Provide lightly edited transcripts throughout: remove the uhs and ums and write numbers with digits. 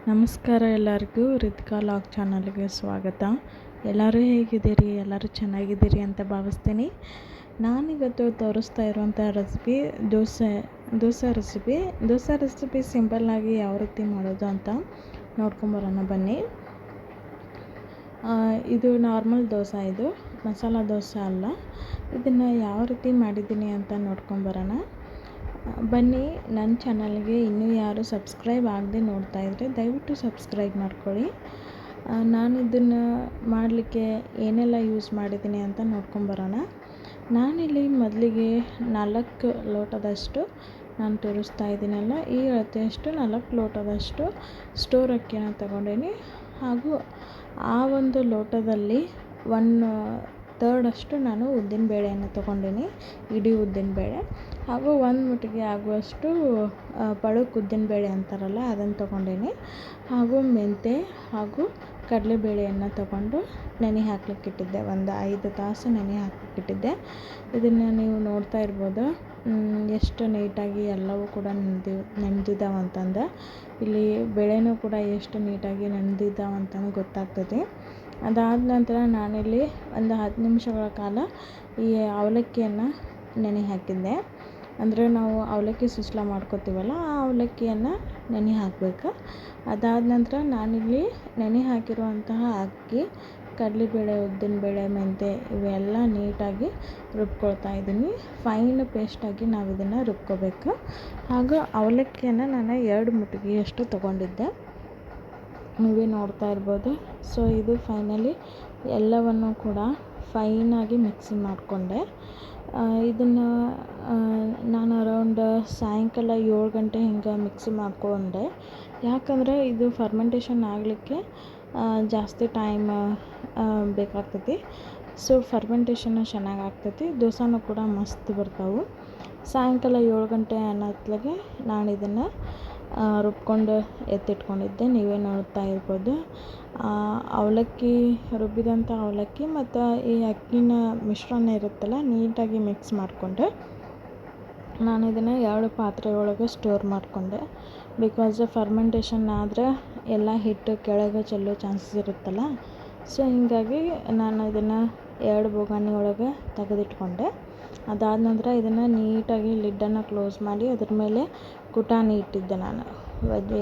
ನಮಸ್ಕಾರ ಎಲ್ಲರಿಗೂ ರಿತಿಕಾ ಲಾಗ್ ಚಾನಲ್ಗೆ ಸ್ವಾಗತ. ಎಲ್ಲರೂ ಹೇಗಿದ್ದೀರಿ? ಎಲ್ಲರೂ ಚೆನ್ನಾಗಿದ್ದೀರಿ ಅಂತ ಭಾವಿಸ್ತೀನಿ. ನಾನಿವತ್ತು ತೋರಿಸ್ತಾ ಇರುವಂಥ ರೆಸಿಪಿ ದೋಸೆ ರೆಸಿಪಿ ಸಿಂಪಲ್ಲಾಗಿ ಯಾವ ರೀತಿ ಮಾಡೋದು ಅಂತ ನೋಡ್ಕೊಂಬರೋಣ ಬನ್ನಿ. ಇದು ನಾರ್ಮಲ್ ದೋಸೆ, ಇದು ಮಸಾಲ ದೋಸೆ ಅಲ್ಲ. ಇದನ್ನು ಯಾವ ರೀತಿ ಮಾಡಿದ್ದೀನಿ ಅಂತ ನೋಡ್ಕೊಂಬರೋಣ ಬನ್ನಿ. ನನ್ನ ಚಾನಲ್ಗೆ ಇನ್ನೂ ಯಾರು ಸಬ್ಸ್ಕ್ರೈಬ್ ಆಗದೆ ನೋಡ್ತಾ ಇದ್ದರೆ ದಯವಿಟ್ಟು ಸಬ್ಸ್ಕ್ರೈಬ್ ಮಾಡ್ಕೊಳ್ಳಿ. ನಾನು ಇದನ್ನು ಮಾಡಲಿಕ್ಕೆ ಏನೆಲ್ಲ ಯೂಸ್ ಮಾಡಿದ್ದೀನಿ ಅಂತ ನೋಡ್ಕೊಂಬರೋಣ. ನಾನಿಲ್ಲಿ ಮೊದಲಿಗೆ 4 ಲೋಟದಷ್ಟು ನಾನು ತೋರಿಸ್ತಾ ಇದ್ದೀನಲ್ಲ, ಈ ಅಳತೆಯಷ್ಟು 4 ಲೋಟದಷ್ಟು ಸ್ಟೋರ್ ಅಕ್ಕಿಯನ್ನು ತಗೊಂಡೀನಿ. ಹಾಗೂ ಆ ಒಂದು ಲೋಟದಲ್ಲಿ 1/3 ಅಷ್ಟು ನಾನು ಉದ್ದಿನಬೇಳೆಯನ್ನು ತೊಗೊಂಡಿನಿ, ಇಡೀ ಉದ್ದಿನಬೇಳೆ. ಹಾಗೂ 1 ಮುಟ್ಟಿಗೆ ಆಗುವಷ್ಟು ಪಳುಕ್ ಉದ್ದಿನಬೇಳೆ ಅಂತಾರಲ್ಲ, ಅದನ್ನು ತೊಗೊಂಡಿನಿ. ಹಾಗೂ ಮೆಂತ್ಯ ಹಾಗೂ ಕಡಲೆಬೇಳೆಯನ್ನು ತೊಗೊಂಡು ನೆನೆ ಹಾಕ್ಲಿಕ್ಕಿಟ್ಟಿದ್ದೆ. ಒಂದು 5 ತಾಸು ನೆನೆ ಹಾಕ್ಲಿಕ್ಕಿಟ್ಟಿದ್ದೆ. ಇದನ್ನು ನೀವು ನೋಡ್ತಾ ಇರ್ಬೋದು ಎಷ್ಟು ನೀಟಾಗಿ ಎಲ್ಲವೂ ಕೂಡ ನೆನೆದಿದ್ದಾವೆ ಅಂತಂದು. ಇಲ್ಲಿ ಬೇಳೆನೂ ಕೂಡ ಎಷ್ಟು ನೀಟಾಗಿ ನೆನೆದಿದ್ದಾವೆ ಅಂತಲೂ ಗೊತ್ತಾಗ್ತದೆ. ಅದಾದ ನಂತರ ನಾನಿಲ್ಲಿ ಒಂದು 10 ನಿಮಿಷಗಳ ಕಾಲ ಈ ಅವಲಕ್ಕಿಯನ್ನು ನೆನೆ ಹಾಕಿದ್ದೆ. ಅಂದರೆ ನಾವು ಅವಲಕ್ಕಿ ಸುಸ್ಲ ಮಾಡ್ಕೊತೀವಲ್ಲ, ಆ ಅವಲಕ್ಕಿಯನ್ನು ನೆನೆ ಹಾಕಬೇಕು. ಅದಾದ ನಂತರ ನಾನಿಲ್ಲಿ ನೆನೆ ಹಾಕಿರುವಂತಹ ಅಕ್ಕಿ, ಕಡಲೆಬೇಳೆ, ಉದ್ದಿನಬೇಳೆ, ಮೆಂತ್ಯ ಇವೆಲ್ಲ ನೀಟಾಗಿ ರುಬ್ಕೊಳ್ತಾ ಇದ್ದೀನಿ. ಫೈನ್ ಪೇಸ್ಟಾಗಿ ನಾವು ಇದನ್ನು ರುಬ್ಕೋಬೇಕು. ಹಾಗೂ ಅವಲಕ್ಕಿಯನ್ನು ನಾನು 2 ಮುಟ್ಟಿಗೆಯಷ್ಟು ತೊಗೊಂಡಿದ್ದೆ, ನೀವೇ ನೋಡ್ತಾ ಇರ್ಬೋದು. ಸೊ ಇದು ಫೈನಲಿ ಎಲ್ಲವನ್ನು ಕೂಡ ಫೈನಾಗಿ ಮಿಕ್ಸಿ ಮಾಡಿಕೊಂಡೆ. ಇದನ್ನು ನಾನು ಅರೌಂಡ್ ಸಾಯಂಕಾಲ 7 ಗಂಟೆ ಹಿಂಗೆ ಮಿಕ್ಸಿ ಮಾಡಿಕೊಂಡೆ. ಯಾಕಂದರೆ ಇದು ಫರ್ಮೆಂಟೇಷನ್ ಆಗಲಿಕ್ಕೆ ಜಾಸ್ತಿ ಟೈಮ್ ಬೇಕಾಗ್ತೈತಿ. ಸೊ ಫರ್ಮೆಂಟೇಷನ್ ಚೆನ್ನಾಗಿ ಆಗ್ತೈತಿ, ದೋಸೆನೂ ಕೂಡ ಮಸ್ತ್ ಬರ್ತಾವೆ. ಸಾಯಂಕಾಲ 7 ಗಂಟೆ ಅನ್ನೋತ್ಲಗೆ ನಾನು ಇದನ್ನು ರುಬ್ಕೊಂಡು ಎತ್ತಿಟ್ಕೊಂಡಿದ್ದೆ, ನೀವೇ ನೋಡ್ತಾ ಇರ್ಬೋದು. ಅವಲಕ್ಕಿ ರುಬ್ಬಿದಂಥ ಅವಲಕ್ಕಿ ಮತ್ತು ಈ ಅಕ್ಕಿನ ಮಿಶ್ರಣ ಇರುತ್ತಲ್ಲ, ನೀಟಾಗಿ ಮಿಕ್ಸ್ ಮಾಡಿಕೊಂಡು ನಾನು ಇದನ್ನು 2 ಪಾತ್ರೆ ಒಳಗೆ ಸ್ಟೋರ್ ಮಾಡಿಕೊಂಡೆ. ಬಿಕಾಸ್ ಫರ್ಮೆಂಟೇಷನ್ ಆದರೆ ಎಲ್ಲ ಹಿಟ್ಟು ಕೆಳಗೆ ಚೆಲ್ಲೋ ಚಾನ್ಸಸ್ ಇರುತ್ತಲ್ಲ. ಸೊ ಹೀಗಾಗಿ ನಾನು ಇದನ್ನು 2 ಬೋಗಣಿ ಒಳಗೆ ತೆಗೆದಿಟ್ಕೊಂಡೆ. ಅದಾದ ನಂತರ ಇದನ್ನು ನೀಟಾಗಿ ಲಿಡ್ಡನ್ನು ಕ್ಲೋಸ್ ಮಾಡಿ ಅದ್ರ ಮೇಲೆ ಕುಟಾಣಿ ಇಟ್ಟಿದ್ದೆ ನಾನು.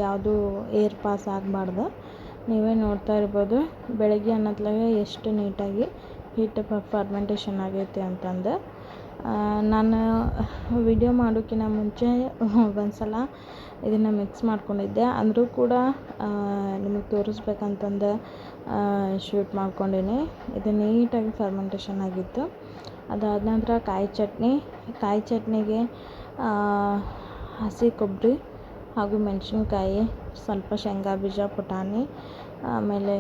ಯಾವುದು ಏರ್ ಪಾಸ್ ಆಗಬಾರ್ದು. ನೀವೇ ನೋಡ್ತಾ ಇರ್ಬೋದು ಬೆಳಗ್ಗೆ ಅನ್ನತ್ಲಾಗೆ ಎಷ್ಟು ನೀಟಾಗಿ ಹಿಟ್ಟು ಫರ್ಮೆಂಟೇಷನ್ ಆಗೈತೆ ಅಂತಂದು. ನಾನು ವಿಡಿಯೋ ಮಾಡೋಕ್ಕಿಂತ ಮುಂಚೆ ಒಂದು ಸಲ ಇದನ್ನು ಮಿಕ್ಸ್ ಮಾಡ್ಕೊಂಡಿದ್ದೆ. ಅಂದರೂ ಕೂಡ ನಿಮಗೆ ತೋರಿಸ್ಬೇಕಂತಂದು ಶೂಟ್ ಮಾಡ್ಕೊಂಡೀನಿ. ಇದು ನೀಟಾಗಿ ಫರ್ಮೆಂಟೇಷನ್ ಆಗಿತ್ತು. ಅದಾದ ನಂತರ ಕಾಯಿ ಚಟ್ನಿಗೆ ಹಸಿ ಕೊಬ್ಬರಿ ಹಾಗೂ ಮೆಣಸಿನ್ಕಾಯಿ, ಸ್ವಲ್ಪ ಶೇಂಗಾ ಬೀಜ, ಪುಟಾಣಿ, ಆಮೇಲೆ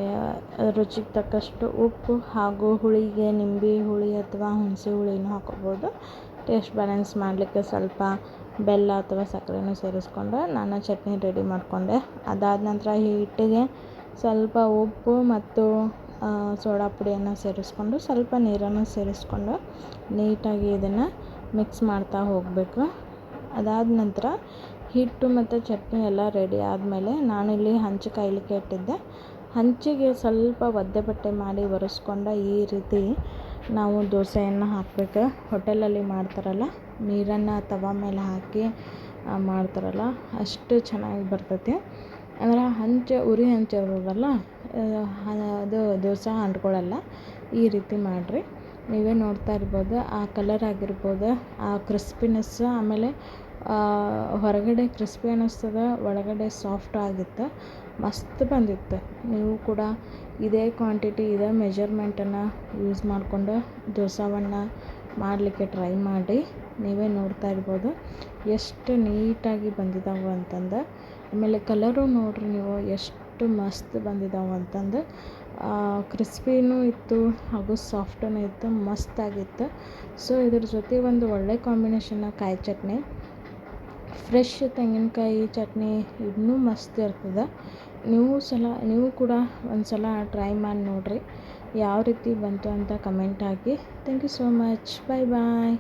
ರುಚಿಗೆ ತಕ್ಕಷ್ಟು ಉಪ್ಪು, ಹಾಗೂ ಹುಳಿಗೆ ನಿಂಬೆ ಹುಳಿ ಅಥವಾ ಹುಣಸೆ ಹುಳಿನೂ ಹಾಕೋಬೋದು. ಟೇಸ್ಟ್ ಬ್ಯಾಲೆನ್ಸ್ ಮಾಡಲಿಕ್ಕೆ ಸ್ವಲ್ಪ ಬೆಲ್ಲ ಅಥವಾ ಸಕ್ಕರೆನೂ ಸೇರಿಸ್ಕೊಂಡು ನಾನು ಚಟ್ನಿ ರೆಡಿ ಮಾಡಿಕೊಂಡೆ. ಅದಾದ ನಂತರ ಈ ಹಿಟ್ಟಿಗೆ ಸ್ವಲ್ಪ ಉಪ್ಪು ಮತ್ತು ಸೋಡಾ ಪುಡಿಯನ್ನು ಸೇರಿಸ್ಕೊಂಡು ಸ್ವಲ್ಪ ನೀರನ್ನು ಸೇರಿಸ್ಕೊಂಡು ನೀಟಾಗಿ ಇದನ್ನು ಮಿಕ್ಸ್ ಮಾಡ್ತಾ ಹೋಗಬೇಕು. ಅದಾದ ನಂತರ ಹಿಟ್ಟು ಮತ್ತು ಚಟ್ನಿ ಎಲ್ಲ ರೆಡಿ ಆದಮೇಲೆ ನಾನಿಲ್ಲಿ ಹಂಚು ಕಾಯಲಿಕ್ಕೆ ಇಟ್ಟಿದ್ದೆ. ಹಂಚಿಗೆ ಸ್ವಲ್ಪ ಒದ್ದೆ ಬಟ್ಟೆ ಮಾಡಿ ಒರೆಸ್ಕೊಂಡು ಈ ರೀತಿ ನಾವು ದೋಸೆಯನ್ನು ಹಾಕಬೇಕು. ಹೋಟೆಲಲ್ಲಿ ಮಾಡ್ತಾರಲ್ಲ, ನೀರನ್ನು ತವ ಮೇಲೆ ಹಾಕಿ ಮಾಡ್ತಾರಲ್ಲ, ಅಷ್ಟು ಚೆನ್ನಾಗಿ ಬರ್ತೈತಿ. ಅಂದರೆ ಉರಿ ಹಂಚು ಇರೋದಲ್ಲ, ಅದು ದೋಸೆ ಅಂಟ್ಕೊಳ್ಳಲ್ಲ. ಈ ರೀತಿ ಮಾಡಿರಿ. ನೀವೇ ನೋಡ್ತಾ ಇರ್ಬೋದು ಆ ಕಲರ್ ಆಗಿರ್ಬೋದು, ಆ ಕ್ರಿಸ್ಪಿನೆಸ್, ಆಮೇಲೆ ಹೊರಗಡೆ ಕ್ರಿಸ್ಪಿ ಅನ್ನಿಸ್ತದೆ, ಒಳಗಡೆ ಸಾಫ್ಟ್ ಆಗಿತ್ತು, ಮಸ್ತ್ ಬಂದಿತ್ತು. ನೀವು ಕೂಡ ಇದೇ ಕ್ವಾಂಟಿಟಿ, ಇದೇ ಮೆಜರ್ಮೆಂಟನ್ನು ಯೂಸ್ ಮಾಡಿಕೊಂಡು ದೋಸೆವನ್ನು ಮಾಡಲಿಕ್ಕೆ ಟ್ರೈ ಮಾಡಿ. ನೀವೇ ನೋಡ್ತಾ ಇರ್ಬೋದು ಎಷ್ಟು ನೀಟಾಗಿ ಬಂದಿದ್ದಾವೆ ಅಂತಂದು. ಆಮೇಲೆ ಕಲರು ನೋಡಿರಿ ನೀವು ಎಷ್ಟು ಮಸ್ತ್ ಬಂದಿದ್ದಾವೆ ಅಂತಂದು. ಕ್ರಿಸ್ಪಿನೂ ಇತ್ತು ಹಾಗೂ ಸಾಫ್ಟೂ ಇತ್ತು, ಮಸ್ತಾಗಿತ್ತು. ಸೊ ಇದ್ರ ಜೊತೆ ಒಂದು ಒಳ್ಳೆ ಕಾಂಬಿನೇಷನ್ನ ಕಾಯಿ ಚಟ್ನಿ, ಫ್ರೆಶ್ ತೆಂಗಿನಕಾಯಿ ಚಟ್ನಿ, ಇನ್ನೂ ಮಸ್ತ್ ಇರ್ತದೆ. ನೀವು ಕೂಡ ಒಂದು ಸಲ ಟ್ರೈ ಮಾಡಿ ನೋಡಿರಿ. ಯಾವ ರೀತಿ ಬಂತು ಅಂತ ಕಮೆಂಟ್ ಹಾಕಿ. Thank you so much. Bye bye.